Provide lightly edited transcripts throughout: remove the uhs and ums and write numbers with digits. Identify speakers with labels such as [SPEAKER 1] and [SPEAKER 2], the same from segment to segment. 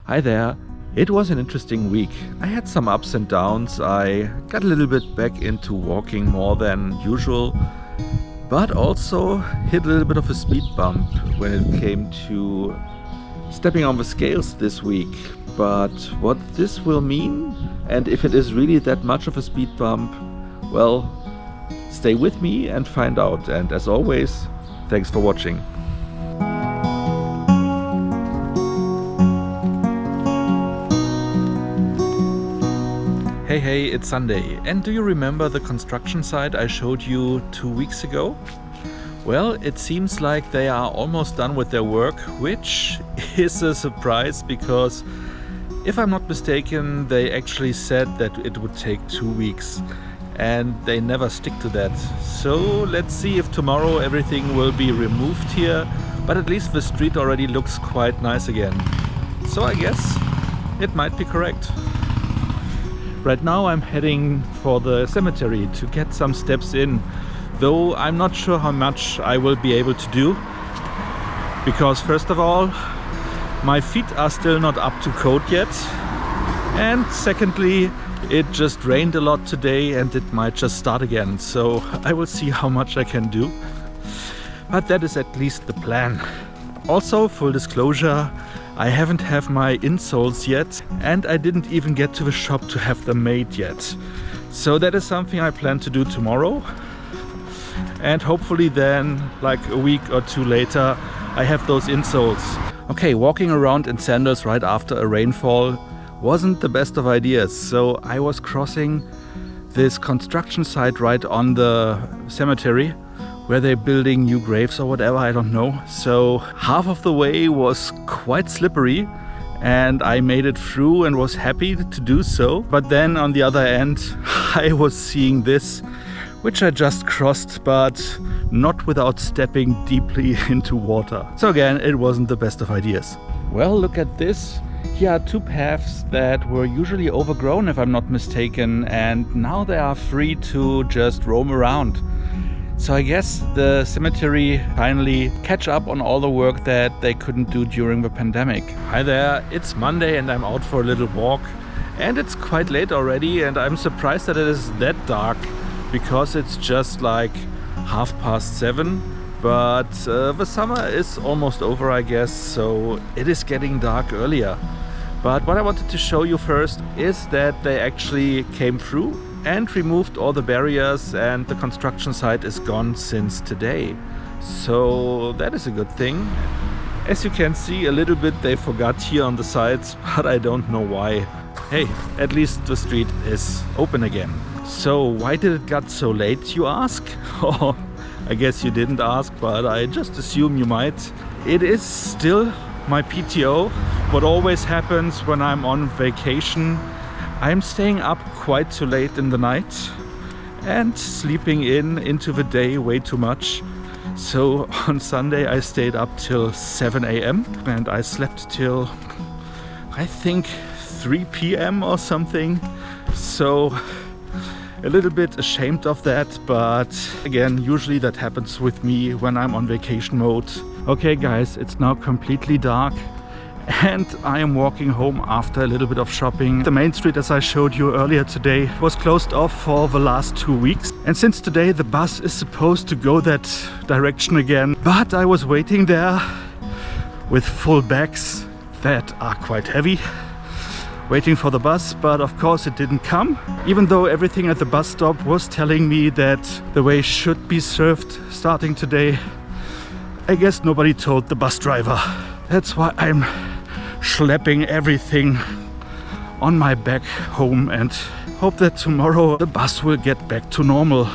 [SPEAKER 1] Hi there. It was an interesting week. I had some ups and downs. I got a little bit back into walking more than usual, but also hit a little bit of a speed bump when it came to stepping on the scales this week. But what this will mean, and if it is really that much of a speed bump, well, stay with me and find out. And as always, thanks for watching. Hey, it's Sunday. And do you remember the construction site I showed you 2 weeks ago? Well, it seems like they are almost done with their work, which is a surprise because, if I'm not mistaken, they actually said that it would take 2 weeks and they never stick to that. So let's see if tomorrow everything will be removed here, but at least the street already looks quite nice again. So I guess it might be correct. Right now I'm heading for the cemetery to get some steps in, though I'm not sure how much I will be able to do, because first of all, my feet are still not up to code yet, and secondly, it just rained a lot today and it might just start again, so I will see how much I can do, but that is at least the plan. Also, full disclosure, I haven't have my insoles yet, and I didn't even get to the shop to have them made yet. So that is something I plan to do tomorrow. And hopefully then, like a week or two later, I have those insoles. Okay, walking around in sandals right after a rainfall wasn't the best of ideas. So I was crossing this construction site right on the cemetery, where they're building new graves or whatever, I don't know. So half of the way was quite slippery and I made it through and was happy to do so. But then on the other end, I was seeing this, which I just crossed, but not without stepping deeply into water. So again, it wasn't the best of ideas. Well, look at this. Here are two paths that were usually overgrown, if I'm not mistaken, and now they are free to just roam around. So I guess the cemetery finally catch up on all the work that they couldn't do during the pandemic. Hi there, it's Monday and I'm out for a little walk. And it's quite late already and I'm surprised that it is that dark, because it's just like 7:30. But the summer is almost over, I guess, so it is getting dark earlier. But what I wanted to show you first is that they actually came through and removed all the barriers, and the construction site is gone since today. So that is a good thing. As you can see, a little bit they forgot here on the sides, but I don't know why. Hey, at least the street is open again. So why did it get so late, you ask? Oh, I guess you didn't ask, but I just assume you might. It is still my PTO. What always happens when I'm on vacation, I'm staying up quite too late in the night and sleeping into the day way too much. So on Sunday I stayed up till 7 AM and I slept till I think 3 PM or something. So a little bit ashamed of that, but again, usually that happens with me when I'm on vacation mode. Okay guys, it's now completely dark and I am walking home after a little bit of shopping. The main street, as I showed you earlier today, was closed off for the last 2 weeks. And since today the bus is supposed to go that direction again. But I was waiting there with full bags that are quite heavy, waiting for the bus, but of course it didn't come. Even though everything at the bus stop was telling me that the way should be served starting today, I guess nobody told the bus driver. That's why I'm schlepping everything on my back home and hope that tomorrow the bus will get back to normal.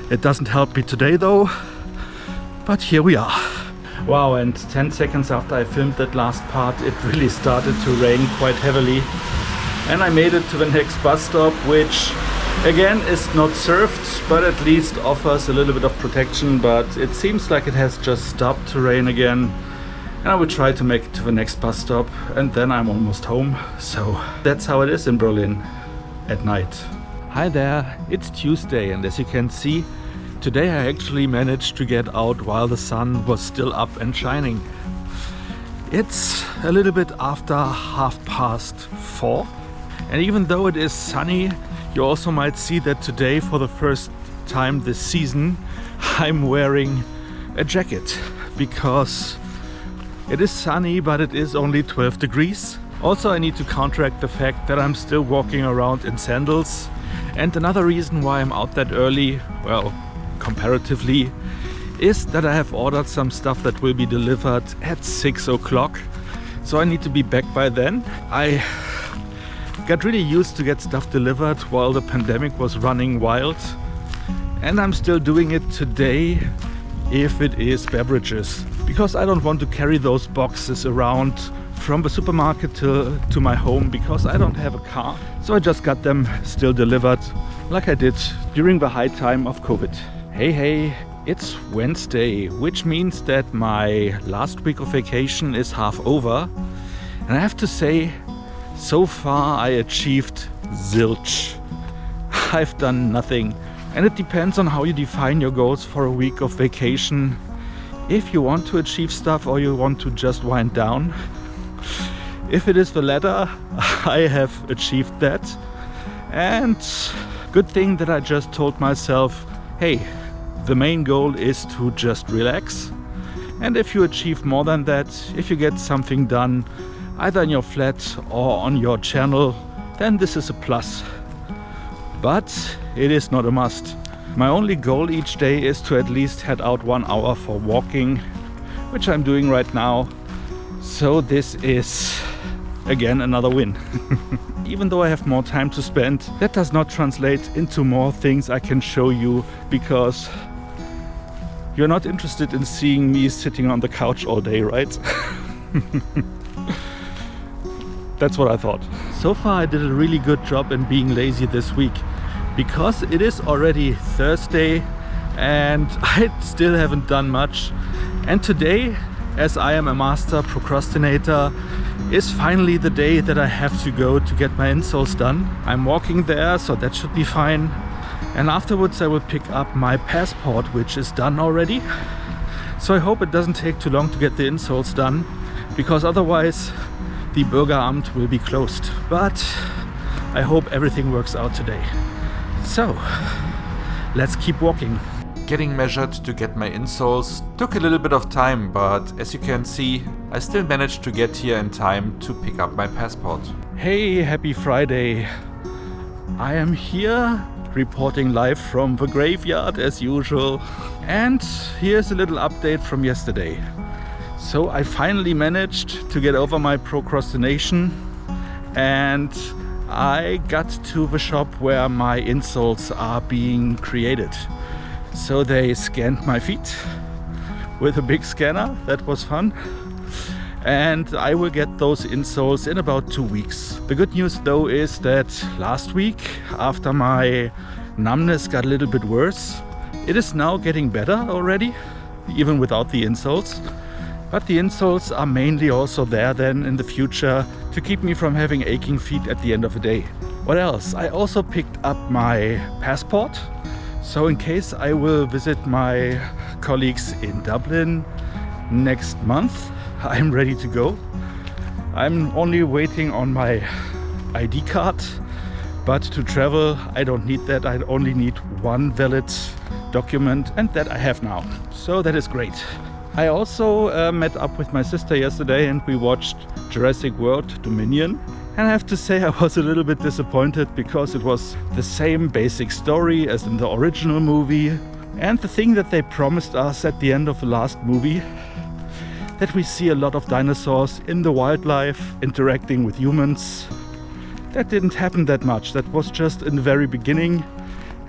[SPEAKER 1] It doesn't help me today though, but here we are. Wow, and 10 seconds after I filmed that last part, it really started to rain quite heavily. And I made it to the next bus stop, which again is not served, but at least offers a little bit of protection. But it seems like it has just stopped to rain again. And I will try to make it to the next bus stop and then I'm almost home. So that's how it is in Berlin at night. Hi there, it's Tuesday and as you can see, today I actually managed to get out while the sun was still up and shining. It's a little bit after 4:30, and even though it is sunny, you also might see that today, for the first time this season, I'm wearing a jacket because it is sunny, but it is only 12 degrees. Also, I need to counteract the fact that I'm still walking around in sandals. And another reason why I'm out that early, well, comparatively, is that I have ordered some stuff that will be delivered at 6 o'clock. So I need to be back by then. I got really used to get stuff delivered while the pandemic was running wild. And I'm still doing it today if it is beverages. Because I don't want to carry those boxes around from the supermarket to my home, because I don't have a car. So I just got them still delivered like I did during the high time of COVID. Hey, it's Wednesday, which means that my last week of vacation is half over. And I have to say, so far I achieved zilch. I've done nothing. And it depends on how you define your goals for a week of vacation. If you want to achieve stuff or you want to just wind down. If it is the latter, I have achieved that. And good thing that I just told myself, hey, the main goal is to just relax. And if you achieve more than that, if you get something done, either in your flat or on your channel, then this is a plus. But it is not a must. My only goal each day is to at least head out 1 hour for walking, which I'm doing right now. So this is, again, another win. Even though I have more time to spend, that does not translate into more things I can show you, because you're not interested in seeing me sitting on the couch all day, right? That's what I thought. So far I did a really good job in being lazy this week, because it is already Thursday and I still haven't done much. And today, as I am a master procrastinator, is finally the day that I have to go to get my insoles done. I'm walking there, so that should be fine. And afterwards I will pick up my passport, which is done already. So I hope it doesn't take too long to get the insoles done, because otherwise the Bürgeramt will be closed. But I hope everything works out today. So let's keep walking. Getting measured to get my insoles took a little bit of time, but as you can see, I still managed to get here in time to pick up my passport. Hey, happy Friday! I am here reporting live from the graveyard as usual. And here's a little update from yesterday. So I finally managed to get over my procrastination, and I got to the shop where my insoles are being created. So they scanned my feet with a big scanner. That was fun. And I will get those insoles in about 2 weeks. The good news though is that last week, after my numbness got a little bit worse, it is now getting better already, even without the insoles. But the insoles are mainly also there then in the future to keep me from having aching feet at the end of the day. What else? I also picked up my passport. So in case I will visit my colleagues in Dublin next month, I'm ready to go. I'm only waiting on my ID card, but to travel I don't need that. I only need one valid document, and that I have now. So that is great. I also met up with my sister yesterday and we watched Jurassic World Dominion. And I have to say I was a little bit disappointed, because it was the same basic story as in the original movie. And the thing that they promised us at the end of the last movie, that we see a lot of dinosaurs in the wildlife interacting with humans, that didn't happen that much. That was just in the very beginning,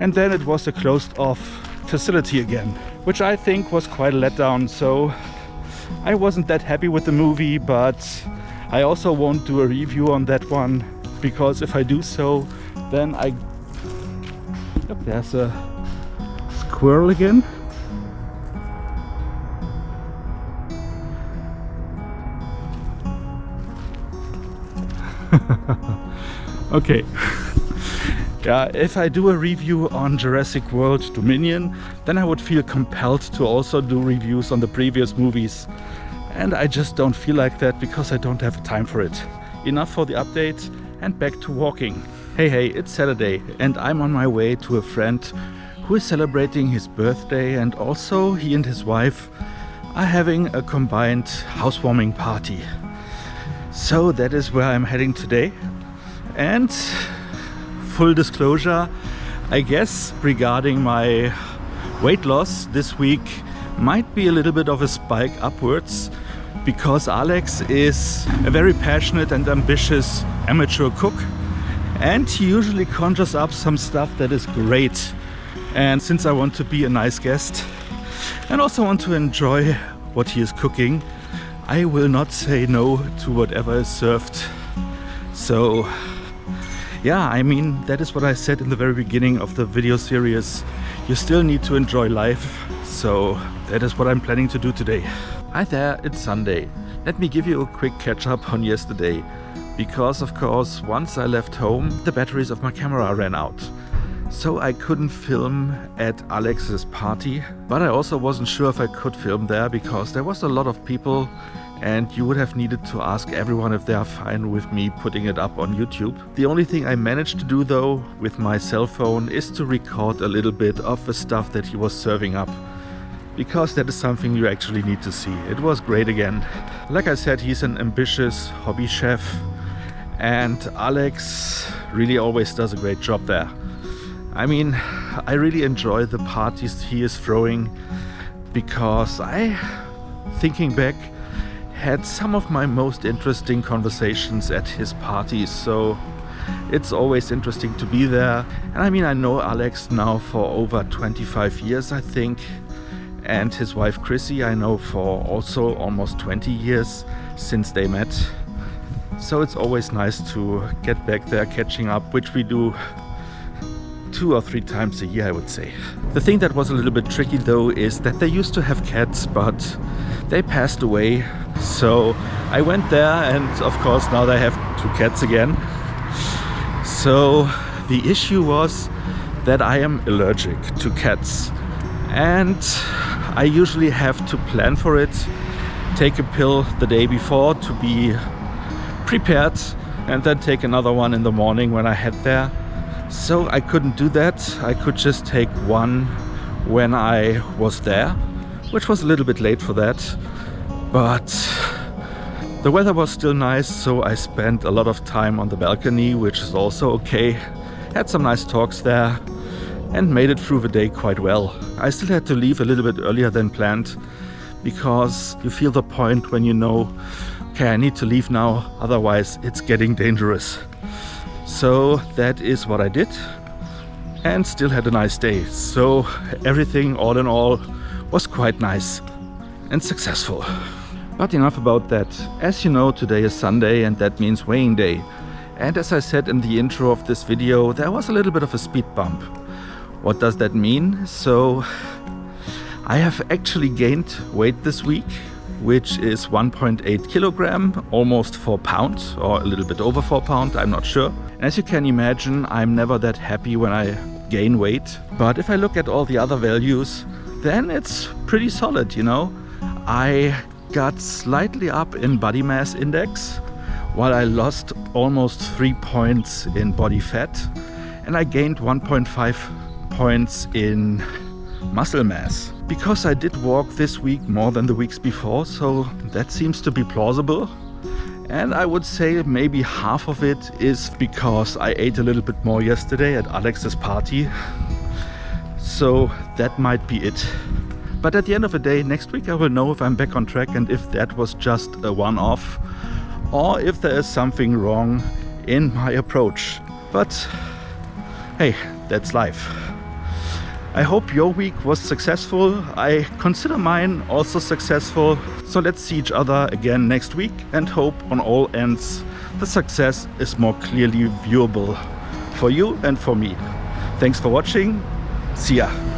[SPEAKER 1] and then it was a closed off facility again, which I think was quite a letdown. So I wasn't that happy with the movie, but I also won't do a review on that one, because if I do so, then Yep, there's a squirrel again. Okay. Yeah, if I do a review on Jurassic World Dominion, then I would feel compelled to also do reviews on the previous movies. and I just don't feel like that because I don't have time for it. Enough for the update and back to walking. Hey, it's Saturday and I'm on my way to a friend who is celebrating his birthday, and also he and his wife are having a combined housewarming party. So that is where I'm heading today. And full disclosure, I guess regarding my weight loss this week might be a little bit of a spike upwards, because Alex is a very passionate and ambitious amateur cook, and he usually conjures up some stuff that is great. And since I want to be a nice guest and also want to enjoy what he is cooking, I will not say no to whatever is served. So yeah, I mean, that is what I said in the very beginning of the video series. You still need to enjoy life. So that is what I'm planning to do today. Hi there, it's Sunday. Let me give you a quick catch up on yesterday. Because of course, once I left home, the batteries of my camera ran out. So I couldn't film at Alex's party, but I also wasn't sure if I could film there because there was a lot of people and you would have needed to ask everyone if they are fine with me putting it up on YouTube. The only thing I managed to do though with my cell phone is to record a little bit of the stuff that he was serving up, because that is something you actually need to see. It was great again. Like I said, he's an ambitious hobby chef and Alex really always does a great job there. I mean, I really enjoy the parties he is throwing because I, thinking back, had some of my most interesting conversations at his parties. So it's always interesting to be there. And I mean, I know Alex now for over 25 years, I think. And his wife Chrissy I know for also almost 20 years since they met. So it's always nice to get back there catching up, which we do 2 or 3 times a year, I would say. The thing that was a little bit tricky though is that they used to have cats, but they passed away. So I went there and of course now they have 2 cats again. So the issue was that I am allergic to cats and I usually have to plan for it, take a pill the day before to be prepared, and then take another one in the morning when I head there. So I couldn't do that. I could just take one when I was there, which was a little bit late for that. But the weather was still nice, so I spent a lot of time on the balcony, which is also okay. Had some nice talks there and made it through the day quite well. I still had to leave a little bit earlier than planned because you feel the point when you know, okay, I need to leave now, otherwise it's getting dangerous. So that is what I did and still had a nice day. So everything all in all was quite nice and successful. But enough about that. As you know, today is Sunday and that means weighing day. And as I said in the intro of this video, there was a little bit of a speed bump. What does that mean? So I have actually gained weight this week, which is 1.8 kilogram, almost 4 pounds, or a little bit over 4 pounds, I'm not sure. And as you can imagine, I'm never that happy when I gain weight. But if I look at all the other values, then it's pretty solid, you know. I got slightly up in body mass index, while I lost almost 3 points in body fat, and I gained 1.5 points in muscle mass. Because I did walk this week more than the weeks before, so that seems to be plausible. And I would say maybe half of it is because I ate a little bit more yesterday at Alex's party. So that might be it. But at the end of the day, next week I will know if I'm back on track and if that was just a one-off or if there is something wrong in my approach. But hey, that's life. I hope your week was successful. I consider mine also successful. So let's see each other again next week and hope on all ends the success is more clearly viewable for you and for me. Thanks for watching. See ya.